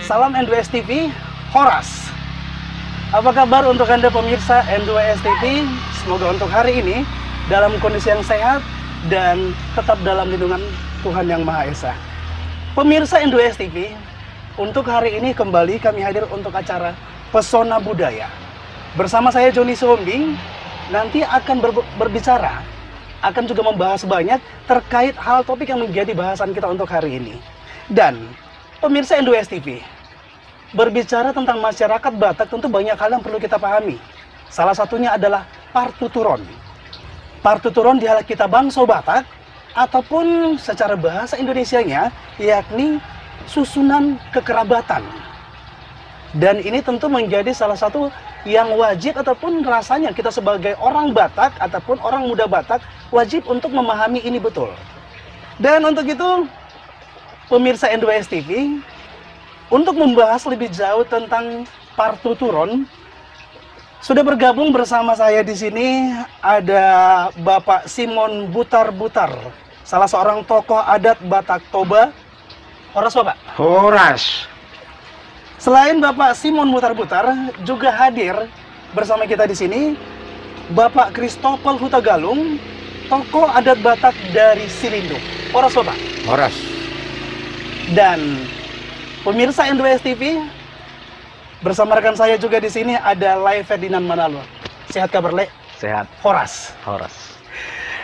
Salam N2S TV, Horas. Apa kabar untuk Anda pemirsa N2S TV? Semoga untuk hari ini dalam kondisi yang sehat dan tetap dalam lindungan Tuhan Yang Maha Esa. Pemirsa N2S TV, untuk hari ini kembali kami hadir untuk acara Pesona Budaya. Bersama saya Joni Sombing, nanti akan berbicara, akan juga membahas banyak terkait hal topik yang menjadi bahasan kita untuk hari ini. Dan pemirsa N2S TV, berbicara tentang masyarakat Batak tentu banyak hal yang perlu kita pahami. Salah satunya adalah partuturon. Partuturon dialek kita Bangsa Batak ataupun secara bahasa Indonesianya yakni susunan kekerabatan. Dan ini tentu menjadi salah satu yang wajib ataupun rasanya kita sebagai orang Batak ataupun orang muda Batak wajib untuk memahami ini betul. Dan untuk itu pemirsa N2S TV, untuk membahas lebih jauh tentang partuturon, sudah bergabung bersama saya di sini ada Bapak Simon Butar-Butar, salah seorang tokoh adat Batak Toba. Horas Bapak? Horas. Selain Bapak Simon Butar-Butar, juga hadir bersama kita di sini Bapak Kristopel Hutagalung, tokoh adat Batak dari Silindung. Horas Bapak? Horas. Dan pemirsa N2S TV, bersama rekan saya juga di sini ada Le Ferdinand Manalo. Sehat kabar Le? Sehat. Horas. Horas.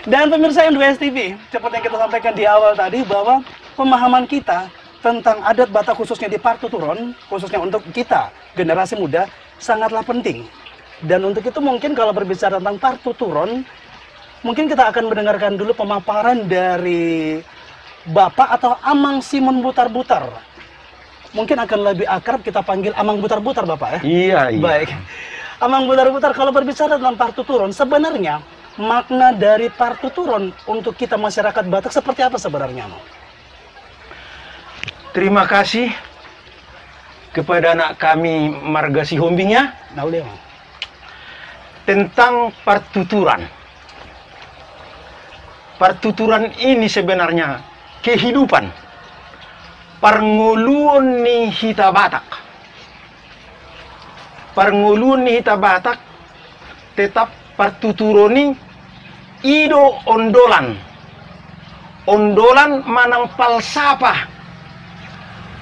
Dan pemirsa NWS TV, seperti yang kita sampaikan di awal tadi bahwa pemahaman kita tentang adat Batak khususnya di Partuturon, khususnya untuk kita generasi muda sangatlah penting. Dan untuk itu mungkin kalau berbicara tentang Partuturon, mungkin kita akan mendengarkan dulu pemaparan dari Bapak atau Amang Simon Butar-Butar. Mungkin akan lebih akrab kita panggil Amang Butar-Butar, Bapak ya? Iya, iya. Baik. Amang Butar-Butar, kalau berbicara tentang Partuturon, sebenarnya makna dari Partuturon untuk kita masyarakat Batak seperti apa sebenarnya, Amang? Terima kasih kepada anak kami Marga Sihombing ya, tentang Partuturan. Partuturan ini sebenarnya kehidupan parnguluan ni hita Batak. Parnguluan ni hita Batak tetap partuturoni ido ondolan. Ondolan manang palsapa.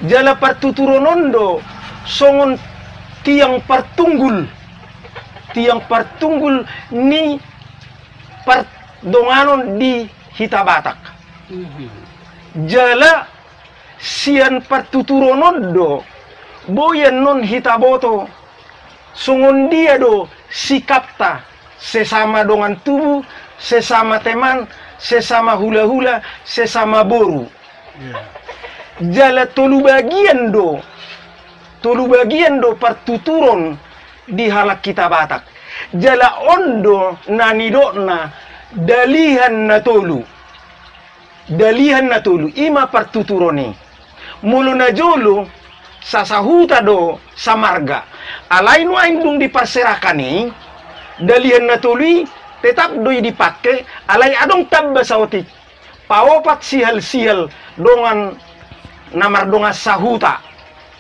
Jala partuturonondo songon tiang partunggul. Tiang partunggul ni pardonganon di hita Batak. Jala sian partuturonondo boyan non hitaboto sungon dia do sikapta sesama dengan tubuh, sesama teman, sesama hula-hula, sesama boru. Jala tolu bagian do partuturon di halak kita Batak. Jala ondo nanidokna dalihan na tolu. Dalihan na tolu ima partuturoni. Mulu na jolo sasahuta do samarga. Alay no aindung diparserakani dalihan na tului tetap doi dipakai alay adong tabba sautik. Paopat sihal-sihal dongan namar donga sahuta.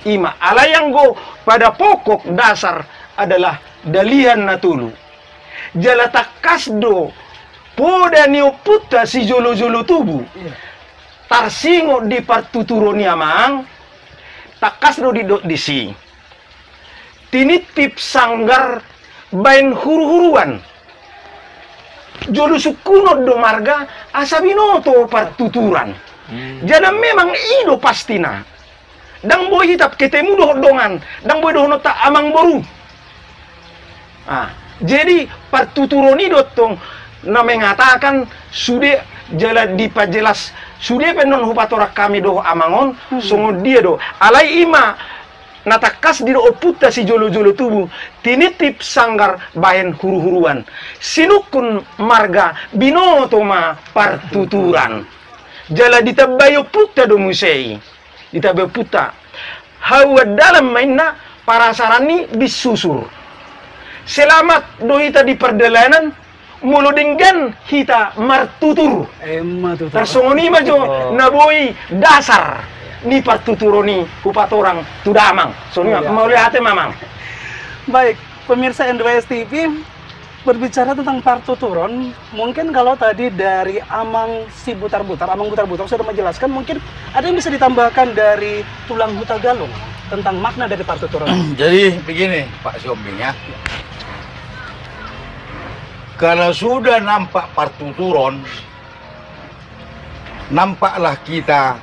Ima alay yang go pada pokok dasar adalah dalihan na tulu. Jala takas do poda nioputta si jolo-jolo tubuh. Tarsingo di partuturoni Amang takas do di si tinitip sanggar bain huru-huruan jolo sukunod do marga asabinoto partuturan. Jadi memang ido pastina dang boy hitap ketemu do dongan dang boy do nota amang boru. Jadi partuturoni dotong na mengatakan sudah jala dipajelas sudah penon hupatorak kami do amangon sungun dia do alai ima natakas di do oputta si jolo-jolo tubuh tinitip sanggar bahen huru-huruan sinukun marga binoto ma partuturan jala ditabayo putta do musei ditabayo putta hawa dalam mainna para sarani bisusur selamat do hita di perdelanan mulu dengan hita martutur. Tersongoni majo naboi dasar ni partuturoni kupatorang tudamang. Soalnya mau lihat mamang. Baik, pemirsa NWS TV berbicara tentang partuturon, mungkin kalau tadi dari Amang si Butar-Butar, Amang Butar-Butar sudah menjelaskan, mungkin ada yang bisa ditambahkan dari Tulang Huta Galung tentang makna dari partuturon. Jadi begini Pak Siombing ya. Kalau sudah nampak partuturon, nampaklah kita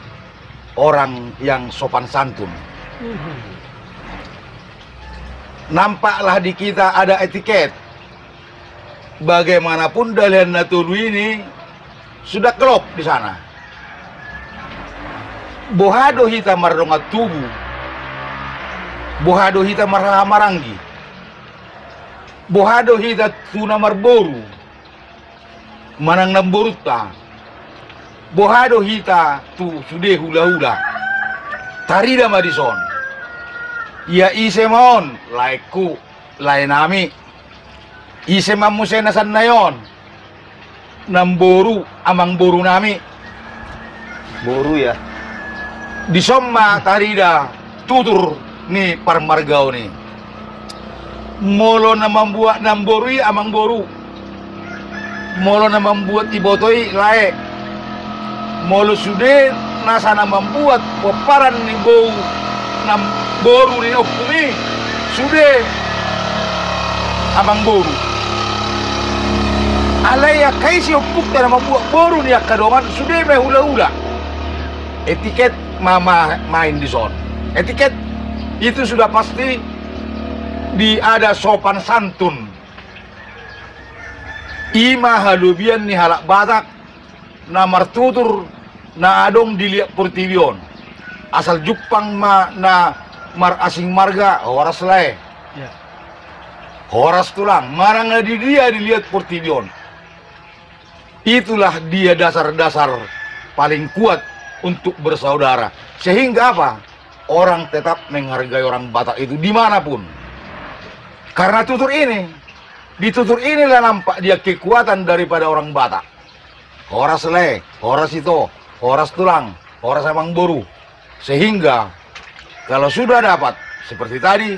orang yang sopan santun. Nampaklah di kita ada etiket. Bagaimanapun dalihan natulu ini sudah klop di sana. Bohado hita mardonga tubuh. Bohado hita maranggi. Bohado hita tuna marboru manang namboruta. Bohado hita tu sude hula-hula tarida madison ya ise maon laiku lain nami ise mamusena san nayon namboru amang boru nami Boru ya. disomma tarida tutur ni parmargao ni molo na membuat namborui amang boru molo na membuat ibotoi lae molo sude nasana membuat peparan ni bau nam boru ni opumi sude amang boru Alaya kaisi opukta na mabuak boru niya kadoman sudah may hula-hula. Etiket mama main di son. Etiket itu sudah pasti ada sopan santun. Ima halubian ni halak Batak na martutur na adong dilihat pertivion. Asal Jepang na mar asing marga horas lae. Ya. Horas tulang, marang na dia dilihat pertivion. Itulah dia dasar-dasar paling kuat untuk bersaudara. Sehingga apa? Orang tetap menghargai orang Batak itu dimanapun. Karena tutur ini, di tutur inilah nampak dia kekuatan daripada orang Batak. Horas le, horas itu, horas tulang, horas emang boru. Sehingga kalau sudah dapat seperti tadi,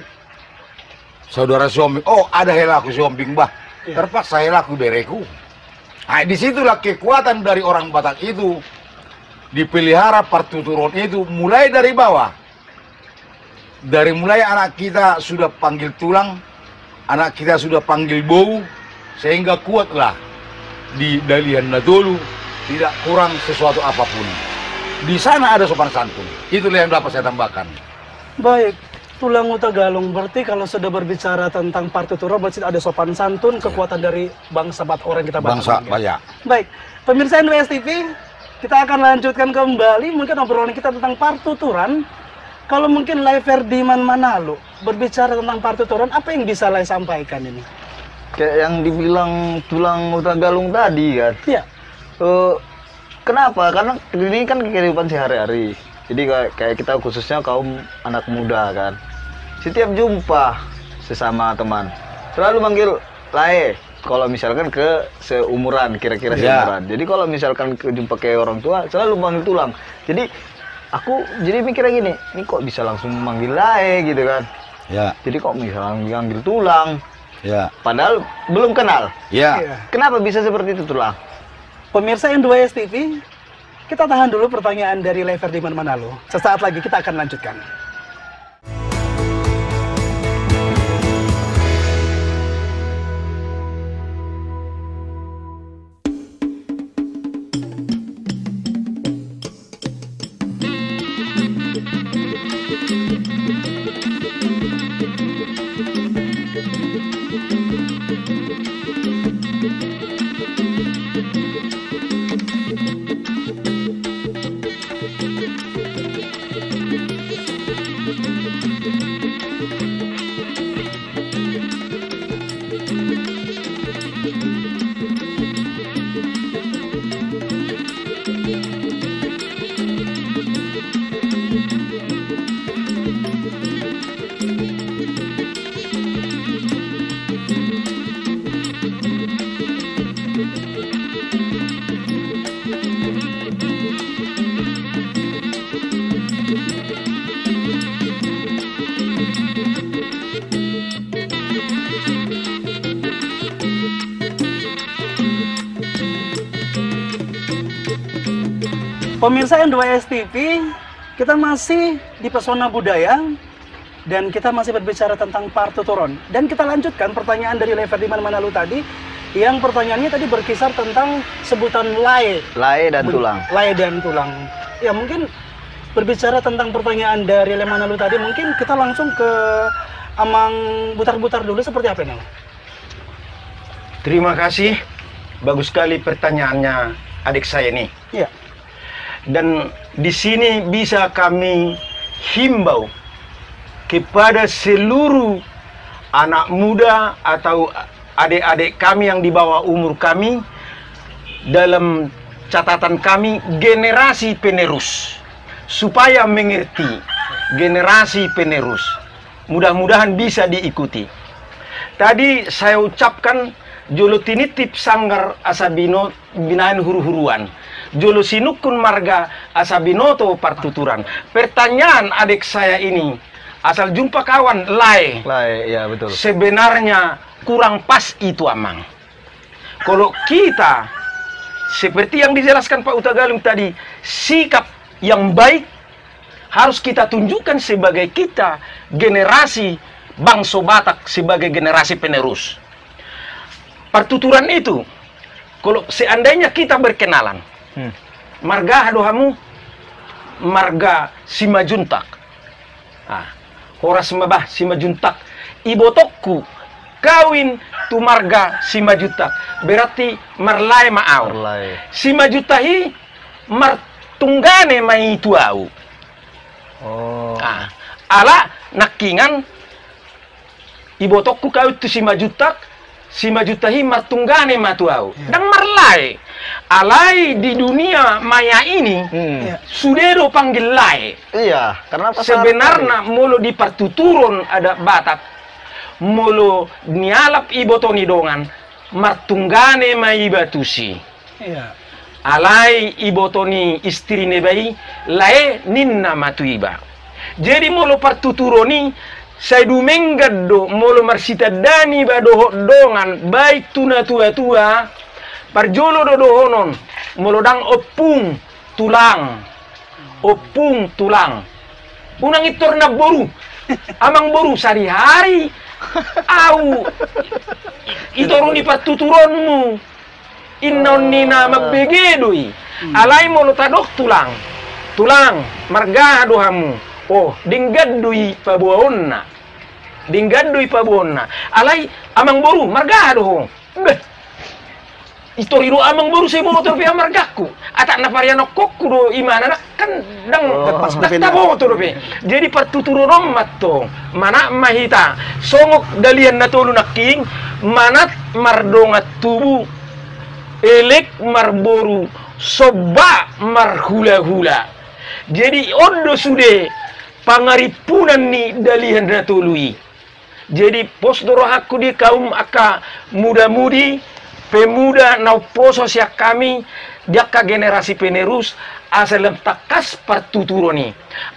saudara Siombing, oh ada helaku Siombing bah, terpaksa helaku bereku. Nah, disitulah kekuatan dari orang Batak itu dipelihara pertuturan itu mulai dari bawah. Dari mulai anak kita sudah panggil tulang, anak kita sudah panggil bau, sehingga kuatlah di Dalihan Natolu, tidak kurang sesuatu apapun. Di sana ada sopan santun. Itulah yang dapat saya tambahkan. Baik, tulang Utagalung berarti kalau sudah berbicara tentang partituran berarti ada sopan santun, kekuatan dari bangsa Batak orang kita Bangsa Bayak. Baik, pemirsa NWS TV, kita akan lanjutkan kembali mungkin obrolan kita tentang partituran. Kalau mungkin Lai Ferdiman Manalu berbicara tentang partituran, apa yang bisa Lai sampaikan ini? Kayak yang dibilang tulang Utagalung tadi kan. Iya. Kenapa? Karena ini kan kehidupan sehari-hari. Jadi kayak kita khususnya kaum anak muda kan. Setiap jumpa sesama teman selalu manggil Lae. Kalau misalkan ke seumuran, kira-kira seumuran. Jadi kalau misalkan jumpa ke orang tua selalu manggil tulang. Jadi aku jadi mikirnya gini, ini kok bisa langsung manggil Lae gitu kan. Ya. Jadi kok misalnya manggil tulang. Ya. Padahal belum kenal. Ya. Iya. Kenapa bisa seperti itu tulang? Pemirsa N2S TV, kita tahan dulu pertanyaan dari Lai Ferdiman Manalu. Sesaat lagi kita akan lanjutkan. Pemirsa N2S TV, kita masih di Pesona Budaya dan kita masih berbicara tentang partituran. Dan kita lanjutkan pertanyaan dari Lai Ferdiman Manalu tadi, yang pertanyaannya tadi berkisar tentang sebutan Lae. Lae dan tulang. Lae dan tulang. Ya mungkin berbicara tentang pertanyaan dari Lai Manalu tadi, mungkin kita langsung ke Amang Butar-Butar dulu, seperti apa ini? Terima kasih. Bagus sekali pertanyaannya adik saya ini. Iya. Dan di sini bisa kami himbau kepada seluruh anak muda atau adik-adik kami yang di bawah umur kami, dalam catatan kami generasi penerus, supaya mengerti generasi penerus. Mudah-mudahan bisa diikuti. Tadi saya ucapkan jolo tinitip sanggar asabino binain huru-huruan. Jolo sinukun marga asabinoto partuturan. Pertanyaan adik saya ini, asal jumpa kawan Lae. Lae, ya betul. Sebenarnya kurang pas itu Amang. Kalau kita, seperti yang dijelaskan Pak Utagalung tadi, sikap yang baik harus kita tunjukkan sebagai kita generasi bangsa Batak, sebagai generasi penerus. Pertuturan itu Kalau seandainya kita berkenalan, marga hadohamu, marga Simajuntak. Ah, horas mabah Simajuntak. Ibotokku kawin tu marga Simajuntak. Berarti marlai maau. Marlai. Simajutahi martunggane mai tuau. Oh. Ah, ala nakingan ibotokku kawin tu Simajuntak. Simajutahi martunggane matuau. Dan marlai. Alai di dunia maya ini sudah panggil lai. Iya, karena apa? Sebenarnya mulu di partuturun ada Batak. Mulu nialap ibotoni dongan martunggane mai batusi. Iya. Alai ibotoni istri nebai lae ninna matuiba. Jadi mulu partuturoni saya dumenggado molo marsita dani badoho dongan baik tuna tua parjolo dodohonon molo dang opung tulang unang itorna boru amang boru sari-hari au itorun di patuturonmu innon nina magbegedoi alai molo tadok tulang marga dohamu. Oh, dinggadui pabuonna. Alai amang boru marga doh. Beh. Istori do amang boru saya motor pe margaku. Atak na variano kokku do imana kan dang pas motor pe. Jadi partuturon matto. Mana mahita. Songok dalian na tolu naking manat mardongat tubu. Elek marboru soba marhula-hula. Jadi ondo sude pangaripunan ni dalihan natului. Jadi pos dorohaku di kaum aka muda-mudi, pemuda nau poso siak kami, diaka generasi penerus asal takas partuturoni.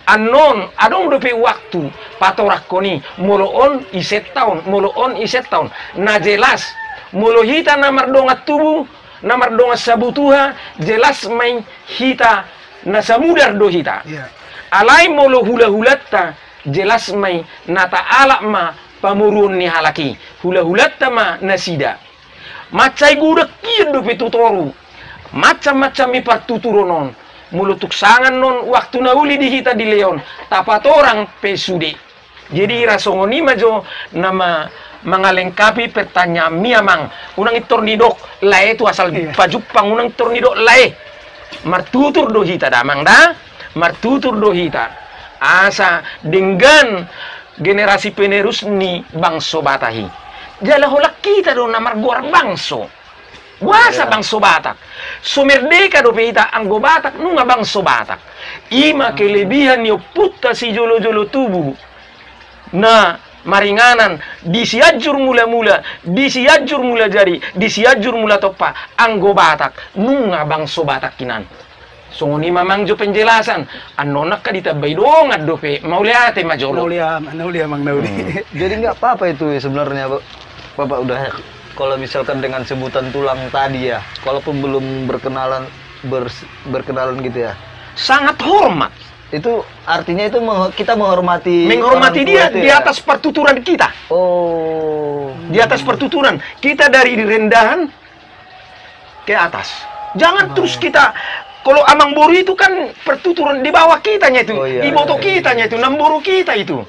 Anon adong dope waktu patorakoni moloon iset tahun. Na jelas molo hita namar dongat tubuh, namar dongat sabutuha, jelas main hita na samudar do hita. Iya. Alai molo hula-hulatta jelas mai nata alak ma pamurun ni halaki hula-hulatta ma nasida macai gudak kian do petutoru macam-macam mi partuturonon mulutuk sangan non waktu nauli di hita di leon tapat orang pesude jadi rasongoni majo nama mengalengkapi pertanyaan miamang unang itornidok lae tu asal pajupang unang itornidok lae martutur do hita damang da martutur dohita asa dengan generasi penerus ni bangso batahi jala holak kita do namar gor bangso wasa bangso batak so merdeka do peita anggo batak nunga bangso batak ima kelebihan yo putta si jolo-jolo tubuh na maringanan disiajur mula-mula disiajur mula jari disiajur mula topa anggo batak nunga bangso batak kinan. Sunguni mamang jo penjelasan, anonak ka ditabay dong dope mauliate majolo. Naulia mang nauli. Jadi nggak apa-apa itu ya sebenarnya, Bapak udah kalau misalkan dengan sebutan tulang tadi ya, kalaupun belum berkenalan gitu ya. Sangat hormat. Itu artinya itu kita menghormati dia itu di ya? atas pertuturan kita. Oh. Di atas pertuturan kita dari rendahan ke atas. Jangan terus kita kalau amang boru itu kan pertuturan di bawah kitanya itu, di boto kitanya itu, namboru kita itu.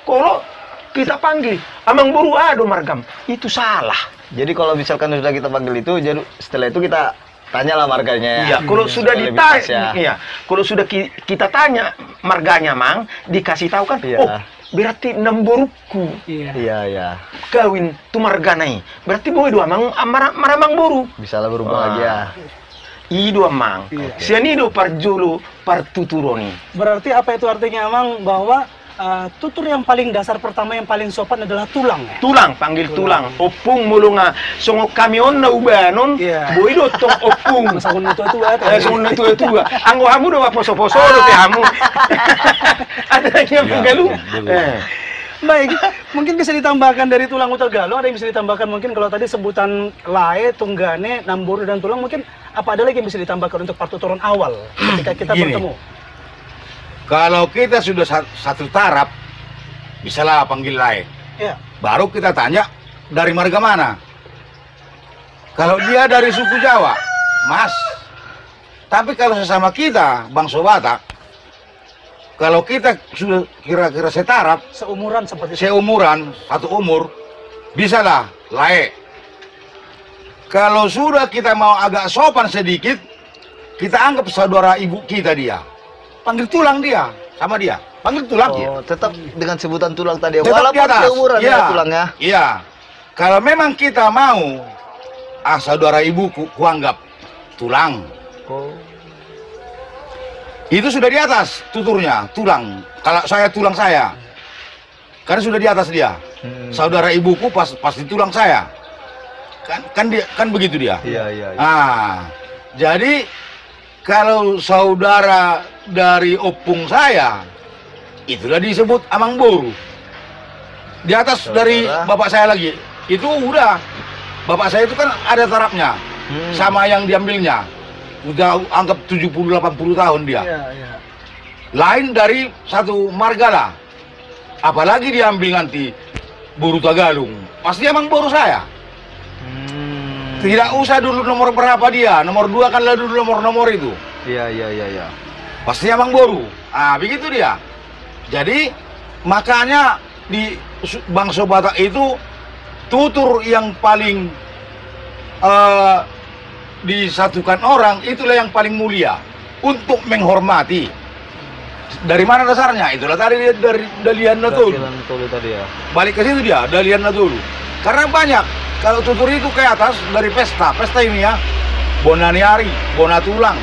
Kalau kita panggil amang boru ado margam, itu salah. Jadi kalau misalkan sudah kita panggil itu, jadi setelah itu kita tanyalah marganya ya. Iya, kalau sudah ditanya, iya, kalau sudah kita tanya marganya mang, dikasih tahu kan, oh berarti namboruku. Iya. Kawin tu marganai, berarti boy dua mang maramang boru. Bisalah berubah lagi ya. Ido amang, sianido parjolo partuturoni. Berarti apa itu artinya amang bahwa tutur yang paling dasar pertama yang paling sopan adalah tulang ya? Tulang, panggil tulang. Opung mulunga songok kamion na ubanon, boy do tong opung. Sangun na tua-tua. Sangun na tua-tua. Anggo hamu do poso-poso do pe hamu. Adanya penggalu. Baik, mungkin bisa ditambahkan dari tulang utal galung, ada yang bisa ditambahkan mungkin kalau tadi sebutan lae, tunggane, namboru, dan tulang, mungkin apa ada lagi yang bisa ditambahkan untuk partuturan awal ketika kita bertemu? Kalau kita sudah satu taraf, bisalah panggil lae. Ya. Baru kita tanya dari marga mana. Kalau dia dari suku Jawa, Mas. Tapi kalau sesama kita, bangsa Batak, kalau kita sudah kira-kira setaraf, Seumuran seperti itu. seumuran, satu umur, bisalah laek. Kalau sudah kita mau agak sopan sedikit, kita anggap saudara ibu kita dia. Panggil tulang dia, sama dia. Panggil tulang ya. Oh, tetap dengan sebutan tulang tadi. Tetap di Walaupun atas. seumuran Iya. ya tulangnya. Iya. Kalau memang kita mau, saudara ibuku, kuanggap tulang. Oh. Itu sudah di atas tuturnya, tulang. Kalau saya tulang saya, karena sudah di atas dia. Saudara ibuku pasti tulang saya. Kan begitu dia. Iya, iya, iya. Jadi kalau saudara dari opung saya, itulah disebut amang boru. Di atas Saudara. dari bapak saya lagi, itu udah. Bapak saya itu kan ada tarafnya, sama yang diambilnya. Udah anggap 70-80 tahun dia. Iya, iya. Lain dari satu marga lah. Apalagi diambil nanti buru Tagalung, pasti emang boru saya. Tidak usah dulu nomor berapa dia, nomor 2 kan lah dulu nomor itu. Iya, iya, iya, iya. Pasti emang boru. Begitu dia. Jadi makanya di bangsa Batak itu tutur yang paling disatukan orang, itulah yang paling mulia untuk menghormati. Dari mana dasarnya? Itulah tadi dari Dalian Natulu. Dalian Natulu tadi ya. Balik ke situ dia, Dalian Natulu. Karena banyak. Kalau tutur itu ke atas dari pesta ini ya, Bonaniari, Bona tulang,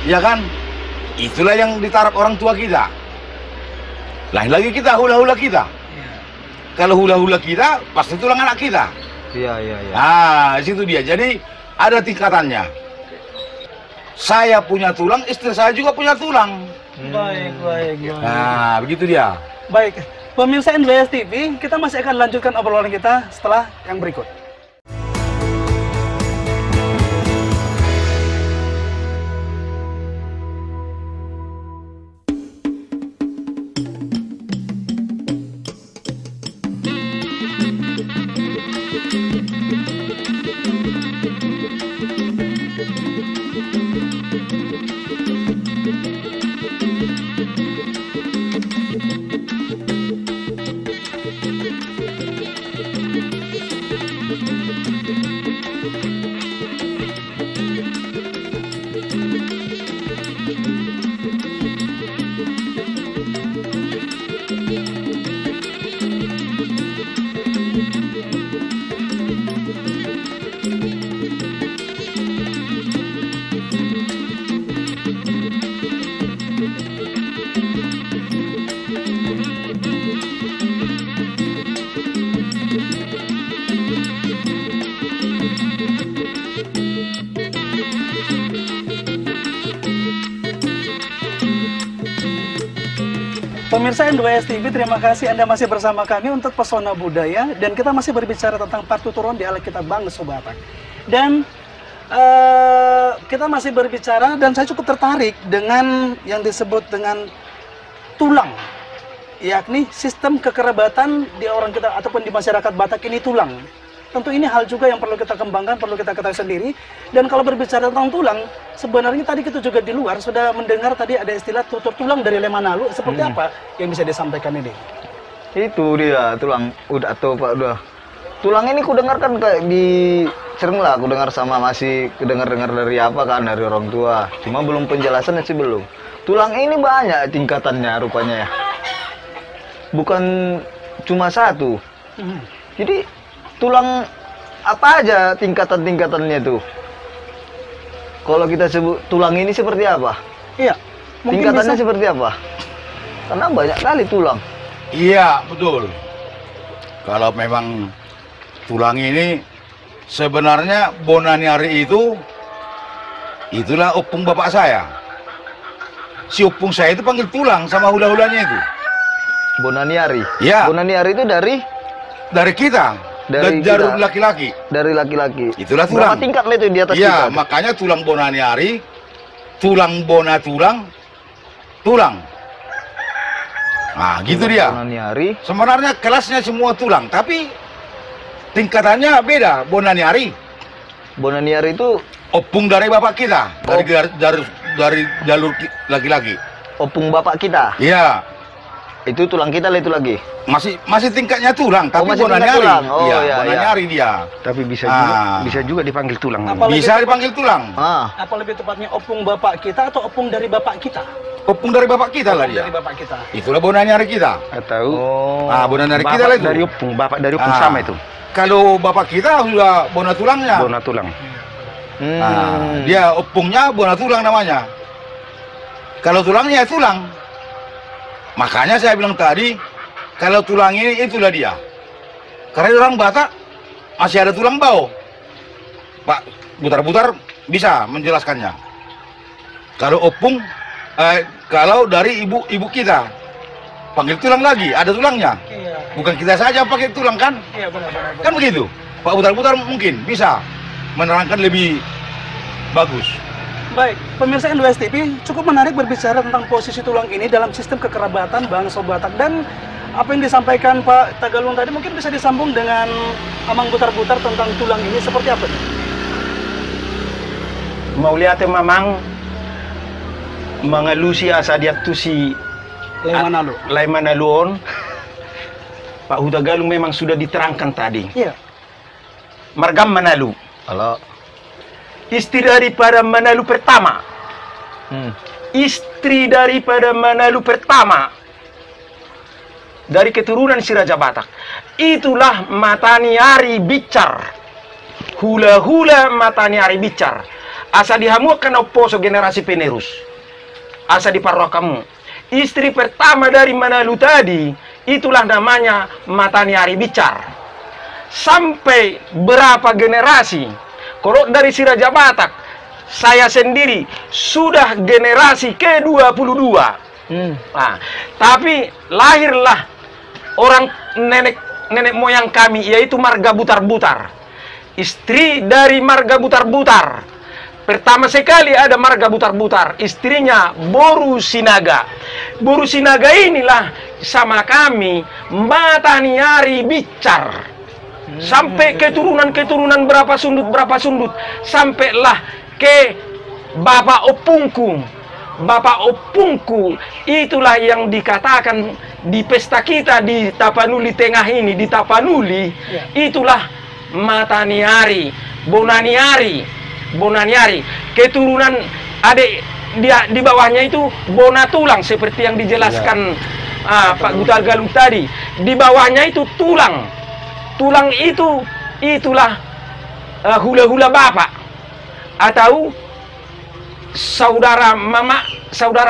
ya kan? Itulah yang ditarap orang tua kita. Lain lagi kita, hula-hula kita. Kalau hula-hula kita, pasti tulang anak kita. Iya, iya, iya. Situ dia. Jadi ada tingkatannya. Saya punya tulang, istri saya juga punya tulang. Baik, baik, baik. Begitu dia. Baik, pemirsa NWS TV, kita masih akan lanjutkan obrolan kita setelah yang berikut. Pemirsa NWS TV, terima kasih Anda masih bersama kami untuk Pesona Budaya, dan kita masih berbicara tentang partuturan dialek kita bangsa Batak. Dan kita masih berbicara, dan saya cukup tertarik dengan yang disebut dengan tulang, yakni sistem kekerabatan di orang kita ataupun di masyarakat Batak ini tulang. Tentu ini hal juga yang perlu kita kembangkan, perlu kita ketahui sendiri. Dan kalau berbicara tentang tulang, sebenarnya tadi kita juga di luar sudah mendengar tadi ada istilah tutur tulang dari Lemanalu. Seperti apa yang bisa disampaikan ini? Itu dia tulang udah atau Pak udah. Tulang ini kudengarkan kayak di sering lah aku dengar sama masih dengar dari apa kan dari orang tua. Cuma belum penjelasannya sih belum. Tulang ini banyak tingkatannya rupanya ya. Bukan cuma satu. Jadi tulang apa aja tingkatan-tingkatannya tuh? Kalau kita sebut tulang ini seperti apa? Iya. Mungkin Tingkatannya bisa. seperti apa? Karena banyak kali tulang. Iya, betul. Kalau memang tulang ini sebenarnya Bonaniari itulah opung bapak saya. Si opung saya itu panggil tulang sama hula-hulanya itu. Bonaniari. Iya. Bonaniari itu Dari kita. Dari Dari kita. laki-laki. dari laki-laki. Itulah Berapa tulang. tingkat lah itu di atas Iya, kita? makanya tulang Bonaniari, tulang Bona tulang. Nah, gitu dia. Bonaniari. Sebenarnya kelasnya semua tulang, tapi tingkatannya beda. Bonaniari, Bonaniari itu opung dari bapak kita, dari jalur laki-laki. opung bapak kita. Iya, Itu tulang kita lah itu lagi. masih tingkatnya tulang, tapi masih tingkat Bonaniari. tulang. Oh, Iya, iya, Bonaniari dia. Tapi Ah. bisa juga dipanggil tulang. Apa lebih- Bisa dipanggil tulang. Ah, Apa lebih tepatnya opung bapak kita atau opung dari bapak kita? Opung dari bapak kita lah Opung dia. dari bapak kita. Itulah Bonaniari kita. Atau oh. Bonaniari kita lah itu. bapak dari opung Ah. sama itu. Kalau bapak kita sudah bona tulangnya. Bona tulang. Dia opungnya bona tulang namanya. Kalau tulangnya ya tulang. Makanya saya bilang tadi, kalau tulang ini itulah dia. Karena orang Batak masih ada tulang bau. Pak Butar-Butar bisa menjelaskannya. Kalau opung, kalau dari ibu kita panggil tulang lagi, ada tulangnya. Iya. Bukan kita saja pakai tulang kan? Iya benar. Kan begitu. Pak Butar-Butar mungkin bisa menerangkan lebih bagus. Baik, pemirsa N2S TV, cukup menarik berbicara tentang posisi tulang ini dalam sistem kekerabatan bangsa Batak, dan apa yang disampaikan Pak Tagalung tadi mungkin bisa disambung dengan Amang Butar-Butar tentang tulang ini seperti apa nih? Mau lihat memang mengelusi asa dia tu si Lemanalo. Laimanaluon. Pak Huta Galung memang sudah diterangkan tadi. Iya. Margam Manalu. Kalau Istri daripada Manalu pertama. Istri daripada Manalu pertama. Dari keturunan si Raja Batak. Itulah Mataniari Bicar. Hula-hula Mataniari Bicar. Asa dihamukan oposo generasi penerus. Asa diparwa kamu. Istri pertama dari Manalu tadi, itulah namanya Mataniari Bicar. Sampai berapa generasi? Kalau dari si Raja Batak, saya sendiri sudah generasi ke-22. Nah, tapi lahirlah orang nenek moyang kami, yaitu Marga Butar-Butar. Istri dari Marga Butar-Butar. Pertama sekali ada Marga Butar-Butar, istrinya Boru Sinaga. Boru Sinaga inilah sama kami Mataniari Bicar. Sampai keturunan-keturunan berapa sundut, sampailah ke Bapak Opungku. Bapak Opungku itulah yang dikatakan di pesta kita di Tapanuli Tengah ini, di Tapanuli, itulah Mataniari, Bonaniari, keturunan adik dia di bawahnya itu Bona Tulang seperti yang dijelaskan Pak Butar Galung tadi. Di bawahnya itu tulang. Tulang itulah hula-hula bapak atau saudara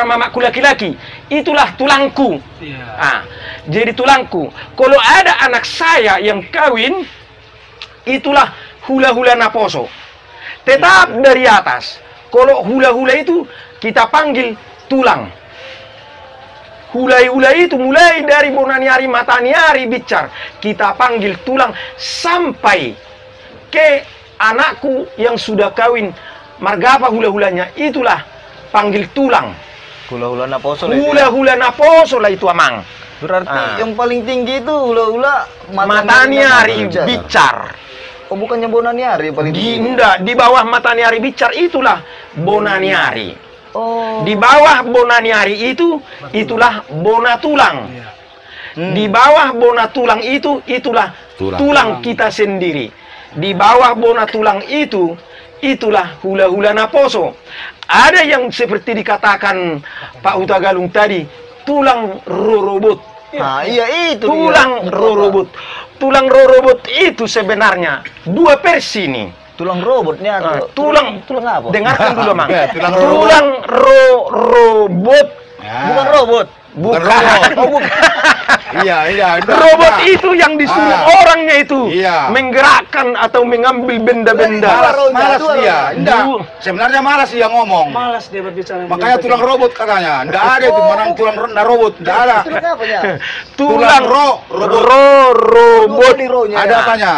mamaku laki-laki. Itulah tulangku. Jadi tulangku. Kalau ada anak saya yang kawin, itulah hula-hula Naposo. Tetap dari atas. Kalau hula-hula itu kita panggil tulang. Hula-hula itu mulai dari Bonaniari, Mataniari, Bicar. Kita panggil tulang sampai ke anakku yang sudah kawin. Marga apa hula-hulanya? Itulah panggil tulang. hula-hula Naposo lah. Hula-hula Naposo lah itu amang. Berarti yang paling tinggi itu hula-hula Mataniari Bicar. Oh, bukannya Bonaniari yang paling tinggi? Di bawah Mataniari Bicar itulah Bonaniari. Oh. Di bawah Bonaniari itulah Bona Tulang. Di bawah Bona Tulang itulah tulang kita sendiri. Di bawah Bona Tulang itulah hula-hula Naposo. Ada yang seperti dikatakan Pak Huta Galung tadi, tulang rorobot. Nah, iya itu Tulang rorobot. Tulang rorobot itu sebenarnya dua versi nih. Tulang robotnya atau Tulang apa? Dengarkan dulu, Mang. Tulang robot. Bukan robot. Bukan Bukan. robot. Oh, bukan. Iya. Robot itu yang disuruh orangnya itu Iya. menggerakkan atau mengambil benda-benda. Malas dia. Enggak. Dulu. Sebenarnya malas dia ngomong. Malas dia berbicara. Makanya tulang robot katanya. Enggak ada itu mana tulang robot. Enggak ada. Tulang apanya? Tulang robot. robot. Di rohnya. Ada apanya?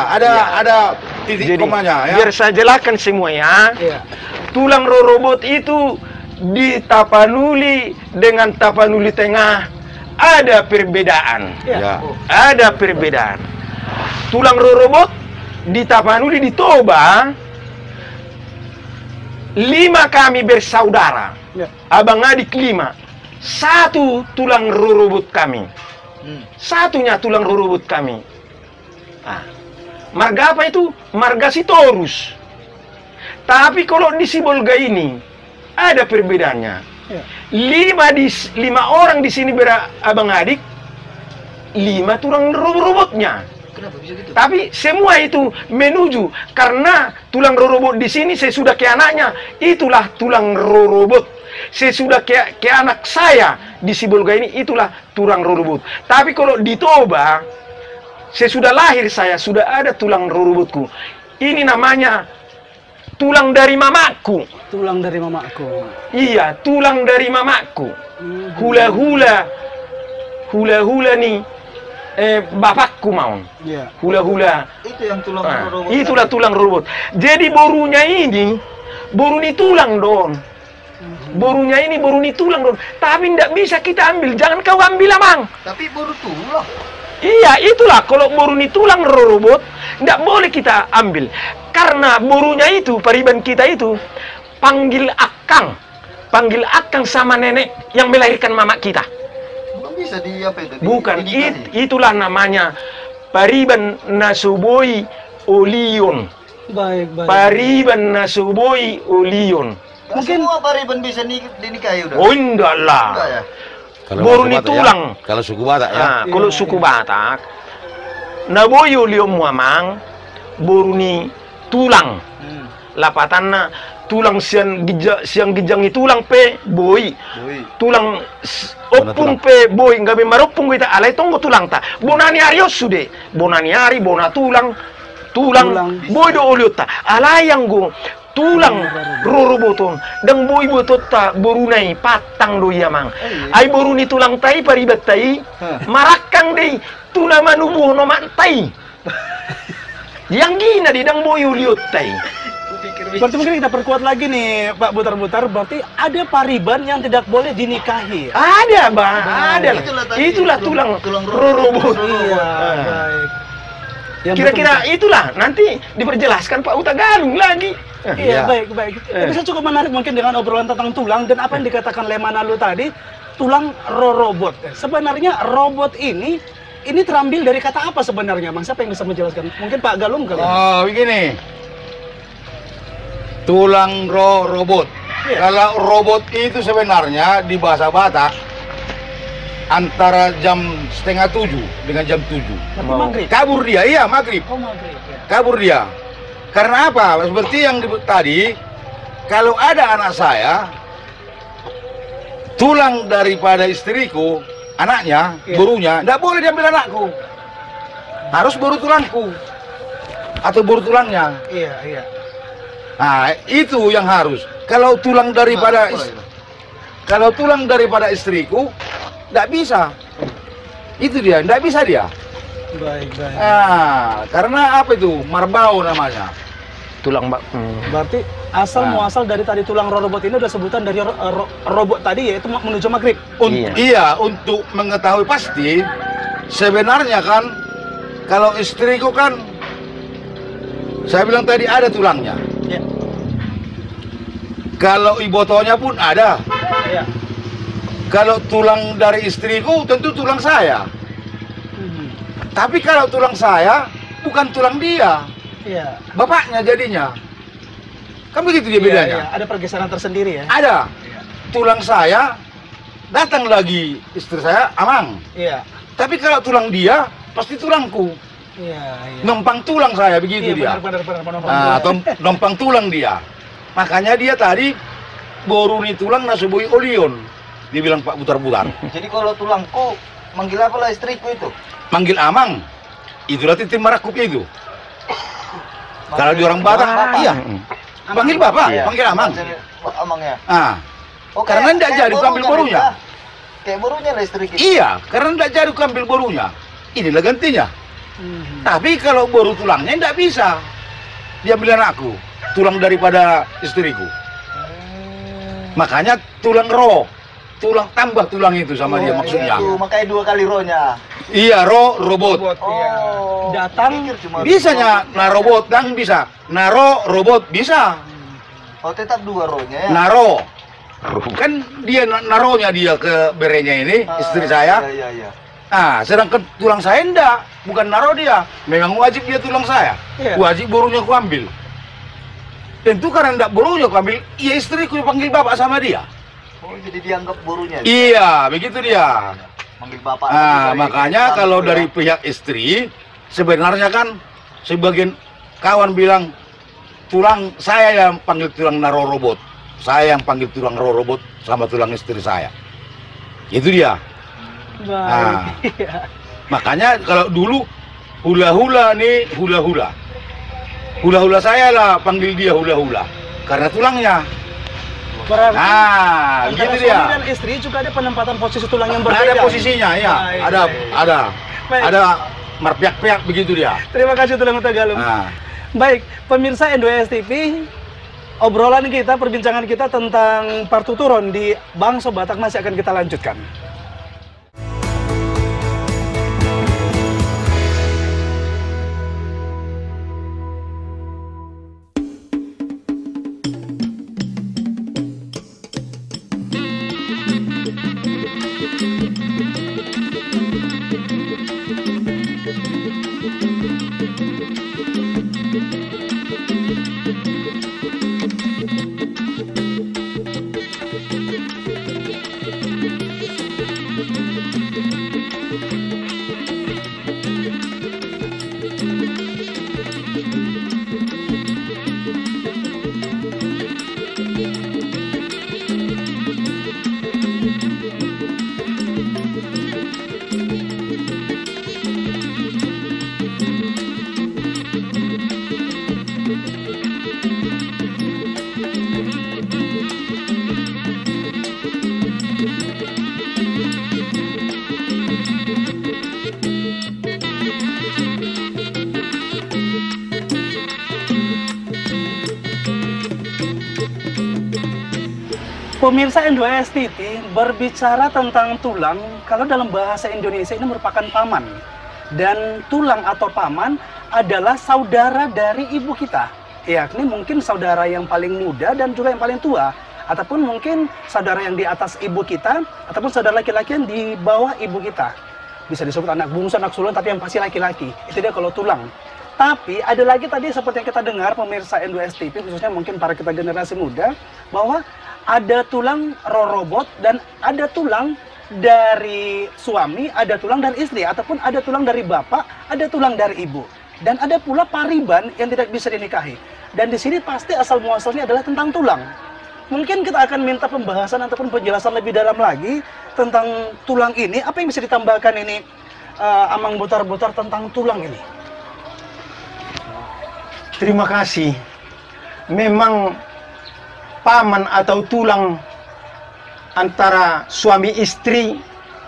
Ada titik Jadi, komanya ya. biar saya jelaskan semua ya. Iya. Tulang robot itu di Tapanuli dengan Tapanuli Tengah ada perbedaan. Iya. Ya. Ada perbedaan. Tulang rorobot di Tapanuli, di Toba, 5 kami bersaudara. Ya. Abang adik 5. 1 tulang rurubut kami. Satunya tulang rurubut kami. Ah. Marga apa itu? Marga Sitorus. Tapi kalau di Sibolga ini ada perbedaannya. Ya. 5 orang di sini abang adik, 5 tulang rurubutnya. Kenapa bisa gitu? Tapi semua itu menuju karena tulang rurubut di sini sesudah ke anaknya, itulah tulang rurubut. Sesudah ke anak saya di Sibolga ini, itulah tulang rurubut. Tapi kalau di Toba, sesudah lahir saya sudah ada tulang rurubutku. Ini namanya tulang dari mamaku. Tulang dari mamaku. Iya, tulang dari mamaku. Hula-hula nih bapakku mau. Iya. Hula-hula. Itu yang tulang Nah, rurubut. itulah tulang rurubut. Jadi borunya ini, boru ini tulang don. Borunya ini boru ini tulang don. Tapi tidak bisa kita ambil. Jangan kau ambil amang. Tapi baru tulang. Iya, itulah kalau boru ini tulang rurubut, tidak boleh kita ambil. Karena borunya itu, pariban kita itu, panggil akang. Panggil akang sama nenek yang melahirkan mama kita. Bukan bisa di apa itu? Bukan, dinikahi. itulah namanya Pariban Nasuboi Olion. Baik, baik. Pariban Nasuboi Olion. Nggak semua pariban bisa dinikahi udah. Oh, enggak lah. Enggak ya? Kalau Boru suku ni Batak tulang. ya? Kalau suku Batak ya. Nah, kalau Iya, suku iya. Batak, Naboy Olion Muamang, boru ni tulang. Lapatanna tulang siang gijang tulang pe boy. Boy. Tulang Mana opung tulang? pe boy ngabe marupung kita alai tonggo tulang ta bonani arios sude bonani ari bona tulang Tulang. boy do oliota alai yang go tulang roroboton dang boy botot ta borunai patang do yamang ai boruni tulang tai paribat tai marakang dei tula manubuh no mantai yang gina di dang boy oliot tai. Berarti mungkin kita perkuat lagi nih Pak Butar-Butar, berarti ada pariban yang tidak boleh dinikahi. Ada, Bang. Ada. Itulah tadi, Itulah tulang tulang rorobot. Iya, Ah. baik. Yang Kira-kira betul-betul. itulah nanti diperjelaskan Pak Uta Galung lagi. Iya, Iya. baik, baik. Tapi saya cukup menarik mungkin dengan obrolan tentang tulang dan apa yang dikatakan Lemanalu tadi, tulang rorobot. Sebenarnya robot ini terambil dari kata apa sebenarnya, Bang? Siapa yang bisa menjelaskan? Mungkin Pak Galung kali. Oh, begini. Tulang robot. Iya. Kalau robot itu sebenarnya di bahasa Batak antara jam 6:30 dengan jam 7. Tapi Mau. maghrib. Kabur dia, iya maghrib. Oh, maghrib. Ya. Kabur dia. Karena apa? Seperti yang tadi, kalau ada anak saya, tulang daripada istriku, anaknya, Iya. borunya, tidak boleh diambil anakku. Harus boru tulangku. Atau boru tulangnya. Iya, iya. Nah, itu yang harus. Kalau tulang daripada kalau tulang daripada istriku, tidak bisa. Itu dia, tidak bisa dia. Baik, baik. Nah, karena apa itu? Marbau namanya. Tulang Mbak. Berarti asal Nah. muasal dari tadi tulang robot ini udah sebutan dari robot tadi, yaitu menuju maghrib. Iya. Iya, untuk mengetahui pasti, sebenarnya kan, kalau istriku kan, saya bilang tadi ada tulangnya. Iya. Kalau ibotonya pun ada. Iya. Kalau tulang dari istriku, tentu tulang saya. Tapi kalau tulang saya, bukan tulang dia. Iya. Bapaknya jadinya. Kan begitu dia Iya, bedanya. iya. Ada pergeseran tersendiri ya. Ada. Tulang saya, datang lagi istri saya, amang. Iya. Tapi kalau tulang dia, pasti tulangku. Iya, iya. Numpang tulang saya, begitu Iya, dia. benar. Nah, numpang tulang dia. Makanya dia tadi, boruni tulang nasubui olion. Dibilang Pak Butar-Butar. Jadi kalau tulangku manggil apa lah istriku itu? Manggil amang. Itulah titik marakup itu. Kalau di orang Batak, iya. Panggil bapak, Iya. panggil amang. Amang ya. Ah, Oh, Karena nggak jadi ku ambil borunya. lah. Kayak borunya lah istri kita. iya, karena tidak jadi ku ambil borunya. Inilah gantinya. Tapi kalau boru tulangnya tidak bisa. Dia bilang aku, tulang daripada istriku. Makanya tulang roh, tulang tambah tulang itu sama dia maksudnya. Itu makanya 2 kali rohnya. Iya, robot. Oh, Datang, pikir cuma Bisanya narobot dan bisa. Naro robot bisa. Oh, tetap dua rohnya ya. Naro. Kan dia naronya dia ke berenya ini, istri saya. Iya, iya. Ah, sedangkan tulang saya enggak, bukan naro dia. Memang wajib dia tulang saya. Iya. Wajib borunya aku ambil. Tentu karena enggak borunya aku ambil, ya istriku panggil bapak sama dia. Oh, jadi dianggap borunya. Iya, begitu dia. Manggil bapak. Ah, dari makanya Islam kalau itu ya. dari pihak istri, sebenarnya kan sebagian kawan bilang tulang saya yang panggil tulang naro robot. Saya yang panggil tulang naro robot sama tulang istri saya. Itu dia. baik. Iya. Makanya kalau dulu hula-hula nih hula-hula. Hula-hula saya lah panggil dia hula-hula. Karena tulangnya. Berarti Nah, antara begitu suami dia. dan istri juga ada penempatan posisi tulang yang berbeda. Ada posisinya ya. Baik, Ada baik. ada merpiak-piak begitu dia. Terima kasih Tulang Tagalum. Nah, Baik, pemirsa N2S TV, obrolan kita, perbincangan kita tentang partuturon di Bangso Batak masih akan kita lanjutkan. Pemirsa N2S TV, berbicara tentang tulang, kalau dalam bahasa Indonesia ini merupakan paman. Dan tulang atau paman adalah saudara dari ibu kita. Yakni mungkin saudara yang paling muda dan juga yang paling tua. Ataupun mungkin saudara yang di atas ibu kita, ataupun saudara laki-laki yang di bawah ibu kita. Bisa disebut anak bungsu, anak sulung, tapi yang pasti laki-laki. Itu dia kalau tulang. Tapi ada lagi tadi seperti yang kita dengar, pemirsa N2S TV, khususnya mungkin para kita generasi muda, bahwa ada tulang robot dan ada tulang dari suami, ada tulang dari istri, ataupun ada tulang dari bapak, ada tulang dari ibu. Dan ada pula pariban yang tidak bisa dinikahi. Dan di sini pasti asal muasalnya adalah tentang tulang. Mungkin kita akan minta pembahasan ataupun penjelasan lebih dalam lagi tentang tulang ini. Apa yang bisa ditambahkan ini, Amang Botar-Botar, tentang tulang ini? Terima kasih. Memang paman atau tulang antara suami istri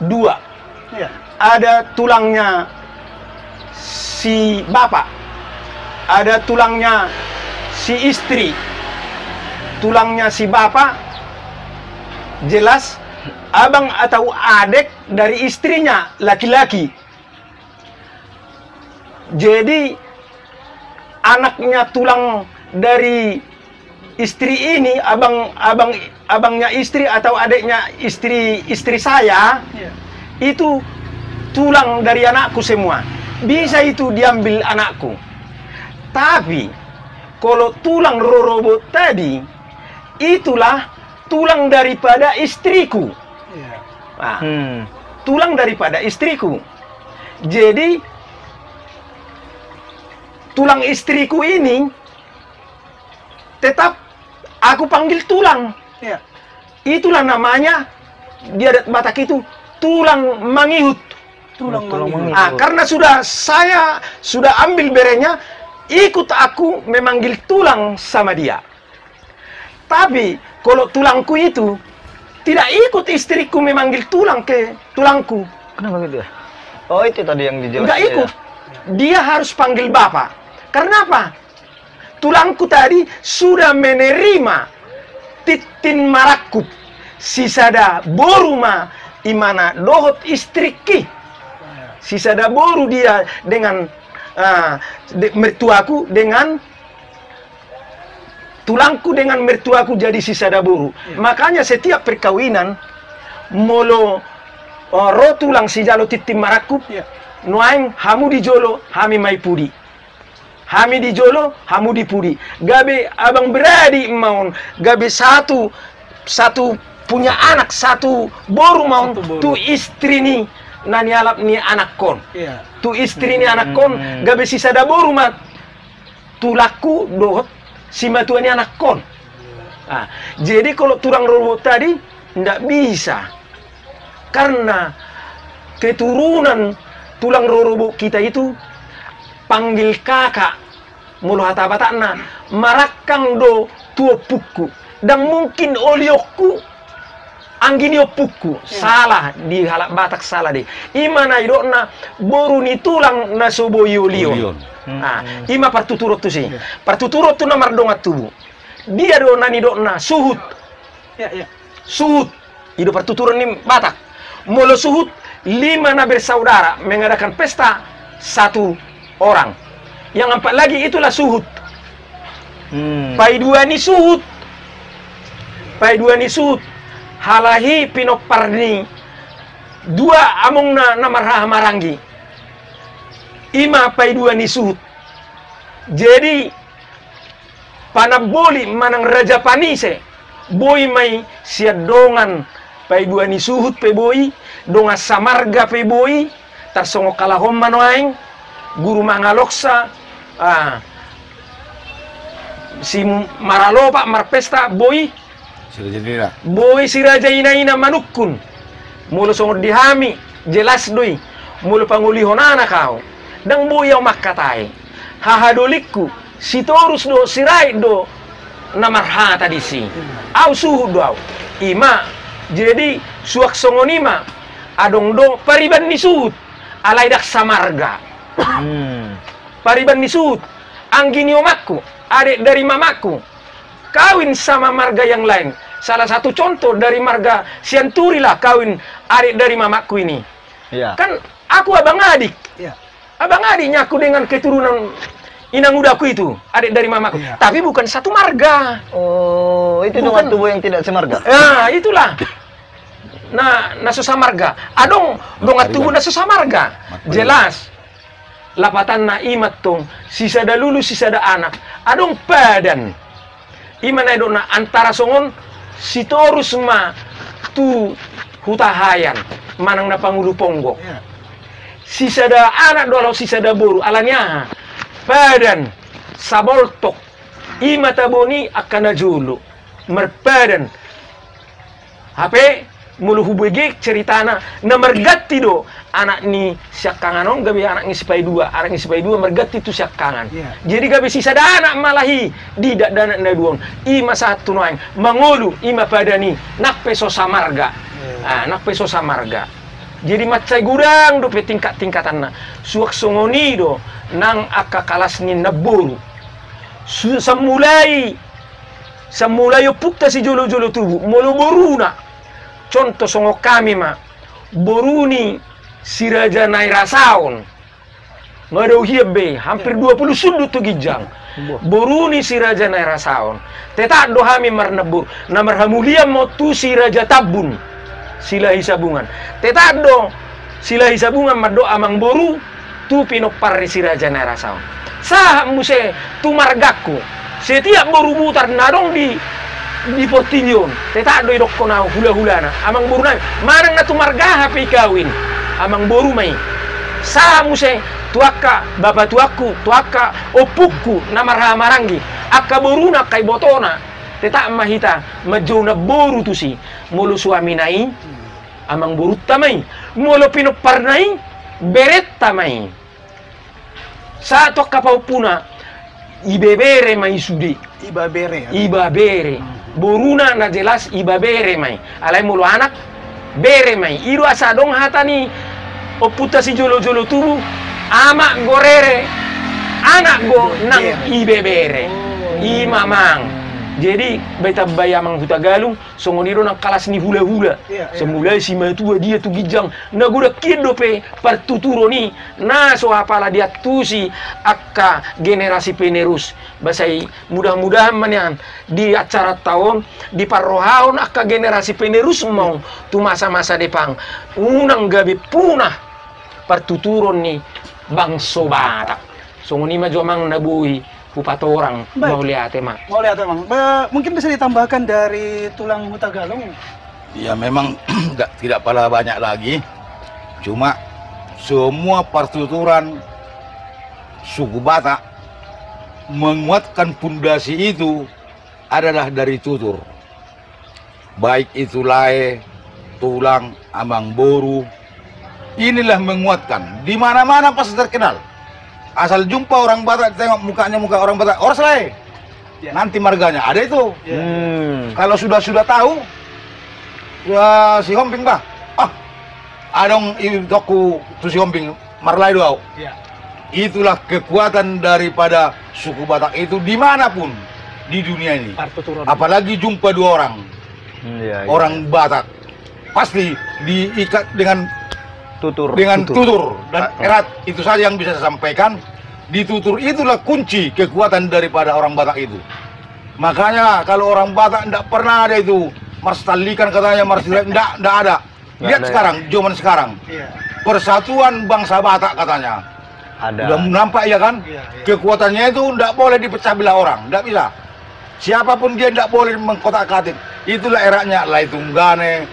dua. Ya. Ada tulangnya si bapak, ada tulangnya si istri. Tulangnya si bapak jelas abang atau adik dari istrinya laki-laki. Jadi anaknya tulang dari istri ini, abangnya istri atau adiknya istri saya, Ya. itu tulang dari anakku semua. Bisa itu diambil anakku. Tapi kalau tulang robot tadi, itulah tulang daripada istriku. Ya. Nah, tulang daripada istriku. Jadi tulang istriku ini tetap aku panggil tulang. Ya. Itulah namanya di adat Batak itu tulang mangihut. Tulang mangihut. Ah, karena saya sudah ambil berenya, ikut aku memanggil tulang sama dia. Tapi kalau tulangku itu tidak ikut istriku memanggil tulang ke tulangku. Kenapa gitu ya? Oh, itu tadi yang dijelaskan. Enggak ikut. Dia harus panggil bapak. Karena apa? Tulangku tadi sudah menerima titin marakup. Sisada boruma imana dohot istriki. sisada boru dia dengan mertuaku, dengan tulangku dengan mertuaku jadi sisada boru. Makanya setiap perkawinan molo ro tulang si jalo titim marakup nuaing hamu di jolo hami mai pudi. Hami di jolo, hamu di pudi. Gabe abang beradik maun, gabe satu punya anak, satu boru maun, tu istri ni nani alap ni anak kon. Tu istri ni anak kon, gabe sisada boru mat. Tu laku dohot si matua ni anak kon. Jadi kalau turang robot tadi ndak bisa. Karena keturunan tulang rorobo kita itu panggil kakak mulu hata batakna marakang do tuo puku dan mungkin oliokku anggini puku salah di halak Batak salah deh imana idokna boru ni tulang nasobo yolion ima partuturot tu sih partuturot tu namar dongat tubuh dia do nani dokna suhut suhut ido partuturan ni Batak mulu suhut 5 na bersaudara mengadakan pesta 1 orang. Yang 4 lagi itulah suhut. Pai 2 ni suhut. Pai 2 ni suhut. Halahi pinoparni 2 among na marah marangi. Ima pai 2 ni suhut. Jadi panaboli manang raja panise boy mai siadongan pai 2 ni suhut pe boy donga samarga pe boy tarsongo kalahom manoaing guru mangaloksa si maralopa marpesta boy si raja ina manukun mulu songo dihami jelas doi mulu pangulihonana kau dang boy yang makatai hahadolikku si torus do sirai do namarha tadi si au suhu do au ima jadi suak songonima adong do pariban ni suhut alai dak samarga pariban nisut anggini omakku adik dari mamaku kawin sama marga yang lain salah satu contoh dari marga Sianturi lah kawin adik dari mamaku ini kan aku abang adik abang adiknya aku dengan keturunan inang udaku itu adik dari mamaku tapi bukan satu marga. Oh itu dengan tubuh yang tidak semarga itulah nah samarga adong dongat tubuh samarga jelas lapatan na imat tong sisada lulu sisada anak adong padan imana dona antara songon sitorus ma tu hutahayan manang na pangulu ponggok sisada anak dolau sisada boru alanya padan saboltok imata boni akan najulu merpadan HP mulu hubege ceritana na mergati do anak ni siakanganon gabi anak ni sipai 2 anak ni sipai 2 mergati tu siakangan jadi gabi sisa anak malahi didak dana na duon ima satu noeng mangolu ima padani nak peso samarga nak peso samarga jadi macai gudang do pe tingkat-tingkatan na suak songoni do nang akakalas ni naburu samulai pukta si jolo-jolo tubuh mulu boruna contoh songo kami ma boruni si raja Nairasaon ngado hiebe hampir 20 sudut tu gijang boruni si raja Nairasaon tetak do hami marnebur namar hamulia mo tu si raja Tabun sila hisabungan tetak do sila hisabungan mado amang boru tu pinopar si raja Nairasaon sah muse tu margaku setiap boru butar nadong di Portillion tetak do idok kona hula-hulana amang boru na marang na tumarga hapi kawin amang boru mai sa muse tuaka baba tuaku tuaka opuku na maramarangi akka boru na kay botona tetak mahita majuna boru tu si mulu suami nai amang boru tamai mulu pinopar nai beret tamai sa to kapaupuna ibebere mai sudi ibabere boruna na jelas ibabere mai alai mulu anak bere mai iru asa dong hatani oputa si jolo-jolo tubuh ama gorere anak go nang ibebere imamang Jadi beta bayamang huta galung songoniro nang kalas ni hula-hula. Semulai si matua dia tu gijang na goda kido pe partuturo ni na so apala dia tusi akka generasi penerus. Basai mudah-mudahan manyan di acara tahun di parrohaon akka generasi penerus mau tu masa-masa depang unang gabi punah partuturon ni bangso Batak. Songoni mah mang nabuhi orang mau lihat emang. Mau lihat emang. Mungkin bisa ditambahkan dari tulang huta galung. Ya memang tidak pala banyak lagi. Cuma semua pertuturan suku Batak menguatkan pondasi itu adalah dari tutur. Baik itu lae, tulang, amang boru. Inilah menguatkan. Di mana-mana pasti terkenal. Asal jumpa orang Batak, tengok mukanya muka orang Batak, orang selai. Nanti marganya ada itu. Kalau sudah tahu, ya si Homping bah, adong toku tu si Homping marlai doau. Itulah kekuatan daripada suku Batak itu dimanapun di dunia ini. Apalagi jumpa dua orang, orang Batak, pasti diikat dengan tutur dan erat. Itu saja yang bisa saya sampaikan. Di tutur itulah kunci kekuatan daripada orang Batak itu. Makanya kalau orang Batak tidak pernah ada itu marstalikan katanya tidak ada. Lihat sekarang, zaman sekarang persatuan bangsa Batak katanya ada. Udah nampak ya kan? Kekuatannya itu tidak boleh dipecah belah orang, tidak bisa. Siapapun dia tidak boleh mengkotak-katik. Itulah eratnya lah itu gane,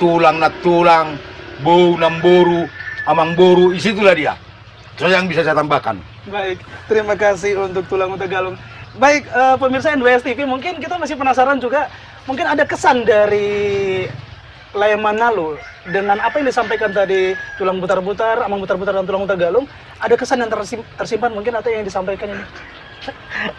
tulang na tulang, bau namboru, amang boru, isitulah dia. Itu yang bisa saya tambahkan. Baik, terima kasih untuk tulang huta galung. Baik, pemirsa N2S TV, mungkin kita masih penasaran juga, mungkin ada kesan dari Leman Nalu dengan apa yang disampaikan tadi, tulang butar-butar, amang butar-butar dan tulang huta galung, ada kesan yang tersimpan mungkin atau yang disampaikan ini?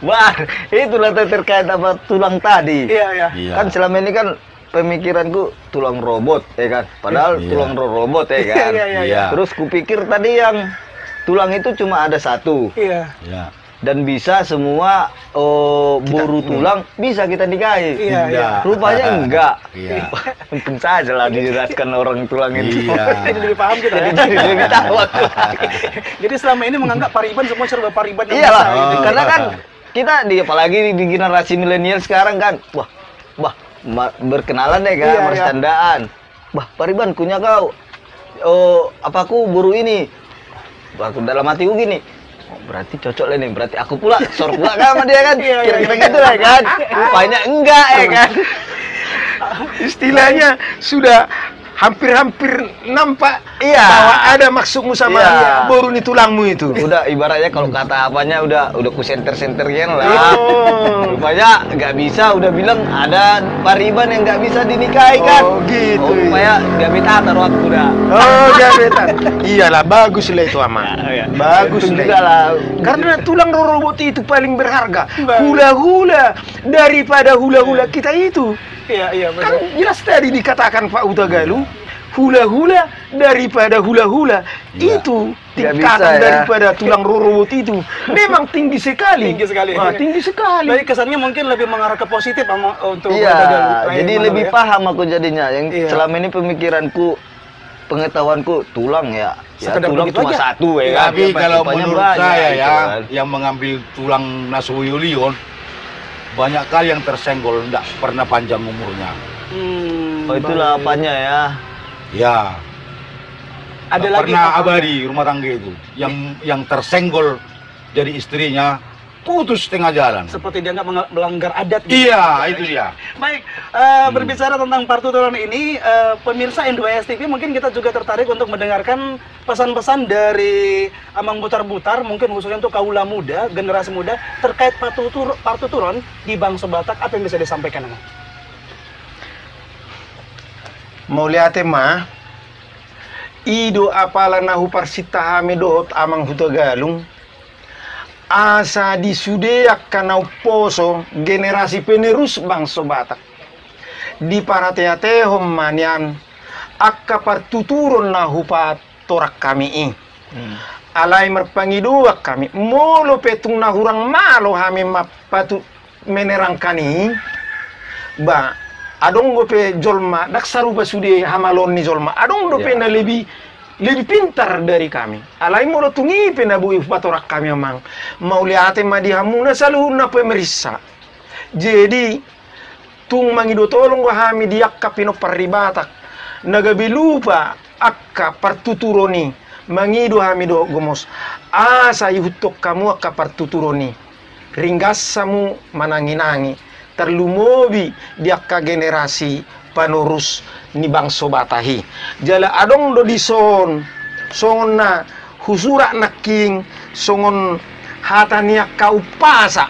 Wah, itulah terkait apa tulang tadi. Iya. Kan selama ini kan pemikiranku tulang robot, ya kan? Padahal tulang robot, ya kan? Iya. Terus kupikir tadi yang tulang itu cuma ada satu. Iya. Dan bisa semua buru tulang bisa kita nikahi. Iya. Rupanya enggak. Iya. Untung saja lah dijelaskan orang tulang itu. Jadi lebih paham kita ya. Jadi lebih tahu aku. Jadi selama ini menganggap pariban semua serba pariban yang Iyalah, bisa. karena kan kita apalagi di generasi milenial sekarang kan, berkenalan ya kan, bercandaan. Bah, pariban punya kau. Apaku buru ini. Aku dalam hatiku gini. Berarti cocok lah nih, berarti aku pula sor pula kan sama dia kan, kira-kira gitu lah kan. Rupanya enggak ya kan. Istilahnya sudah hampir-hampir nampak bahwa ada maksudmu sama boru nih tulangmu itu. Udah ibaratnya kalau kata apanya udah ku senter-senternya lah. Rupanya nggak bisa, udah bilang ada pariban yang nggak bisa dinikahi kan. Oh gitu. Rupanya gebetan taruh aku udah. Oh gebetan. Iyalah bagus lah itu aman. Bagus lah. Karena tulang robot itu paling berharga. Hula-hula daripada hula-hula kita itu. Iya, Kan jelas tadi dikatakan Pak Huta Galung, hula-hula daripada hula-hula itu tingkatan daripada tulang robot itu memang tinggi sekali. Tinggi sekali. Jadi kesannya mungkin lebih mengarah ke positif untuk jadi lebih paham aku jadinya. Yang selama ini pemikiranku, pengetahuanku tulang tulang cuma satu ya kan. Tapi kalau menurut saya ya, kan. yang mengambil tulang Nasuyoleon banyak kali yang tersenggol, tidak pernah panjang umurnya. Itulah apanya ya. Ya. Ada Nggak lagi pernah abadi rumah tangga itu. Yang tersenggol jadi istrinya putus tengah jalan. Seperti dia nggak melanggar adat. Gitu. Iya, itu dia. Baik, berbicara tentang partuturan ini, pemirsa N2S TV mungkin kita juga tertarik untuk mendengarkan pesan-pesan dari Amang Butar-Butar, mungkin khususnya untuk kaula muda, generasi muda, terkait partuturan di bangsa Batak. Apa yang bisa disampaikan, Amang? Mau lihat mah, ido apala nahu parsita amedot Amang Huta Galung, asa disudeak kanau poso generasi penerus bangsa Batak. Di parateatehom manian akka partuturun nahu torak kami alai merpangiduak kami molo petung nahurang malo hami mapatu menerangkani ba adong gope jolma dak sarupa sude hamalon ni jolma adong dope na lebih pintar dari kami. Alai mo tungi pena bui patorak kami amang mau liate madihamuna saluna pemeriksa. Jadi tung mangido tolong wahami diakka pino paribatak nagabi lupa akka partuturoni mangido hamido gomos asa ihutok kamu akka partuturoni ringgasamu mananginangi terlumobi diakka generasi panurus ni bangso batahi jala adong do dison songon na husura naking songon hatania kaupasa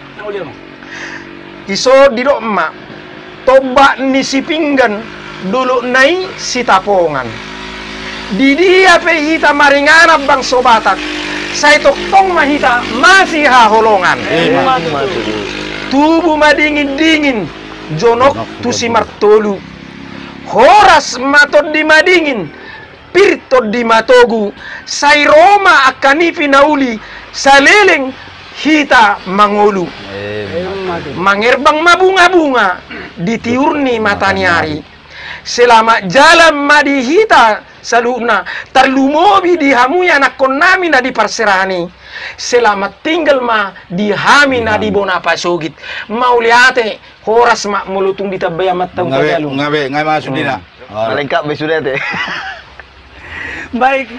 iso didok emak toba ni si pinggan dulu nai si tapongan di dia pe hita maringana bangso batak saya toktong mahita masih haholongan tubuh madingin jonok tu si martolu horas matod di madingin pirtod di matogu say Roma akani pinauli saleleng hita mangolu mangerbang mabunga-bunga ditiurni matanyari selama jalan madihita saluna terlumobi dihamuya nakon nami na diparserani selamat tinggal ma dihami na di bonapa sogit mau liate horas mak mulutung ditabaya matang tagalu ngabe masuk dina. Lengkap sudah teh. Baik,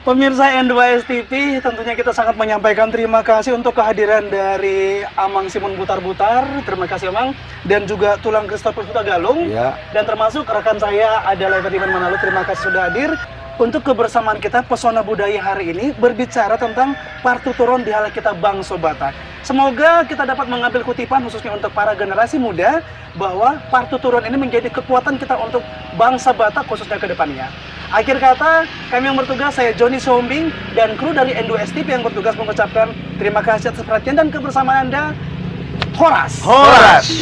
pemirsa N2S TV, tentunya kita sangat menyampaikan terima kasih untuk kehadiran dari Amang Simon Butar-Butar, terima kasih Amang, dan juga Tulang Christopher Hutagalung, Ya. dan termasuk rekan saya adalah Ferdinand Manalo, terima kasih sudah hadir. Untuk kebersamaan kita Pesona Budaya hari ini berbicara tentang partuturon di hal kita Bangso Batak. Semoga kita dapat mengambil kutipan khususnya untuk para generasi muda bahwa partuturon ini menjadi kekuatan kita untuk bangsa Batak khususnya ke depannya. Akhir kata, kami yang bertugas, saya Joni Sombing dan kru dari N2S TV yang bertugas mengucapkan terima kasih atas perhatian dan kebersamaan Anda. Horas! horas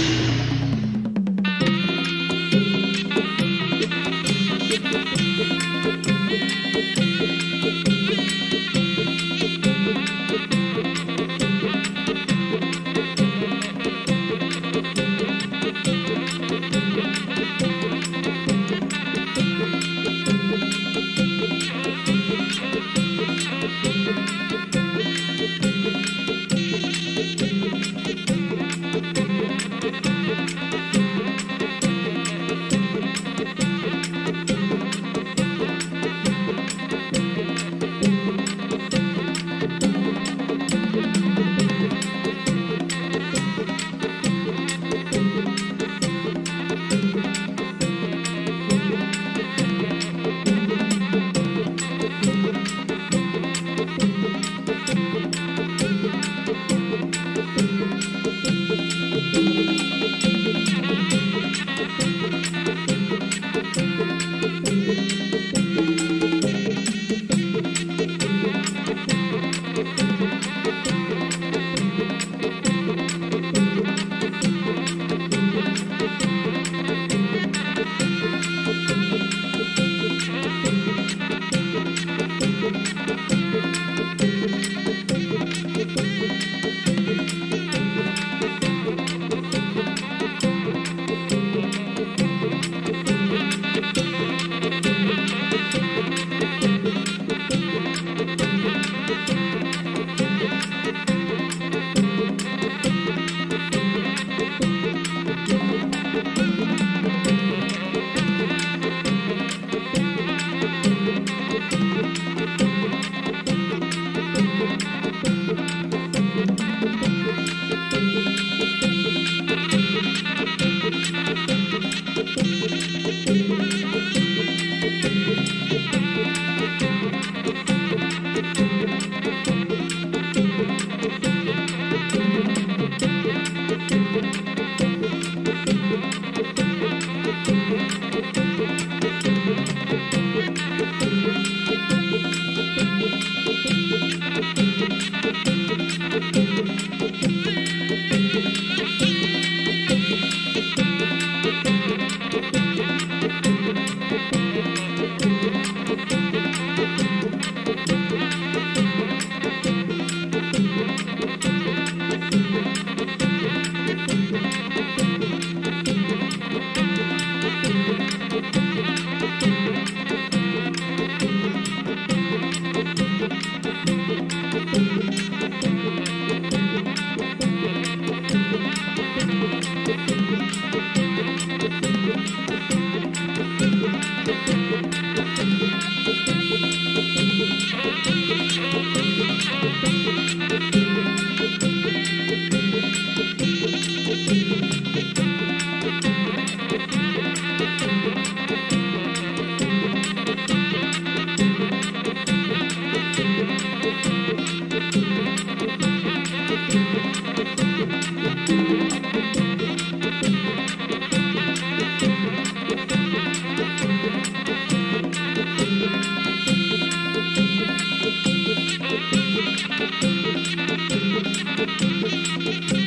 YouTube.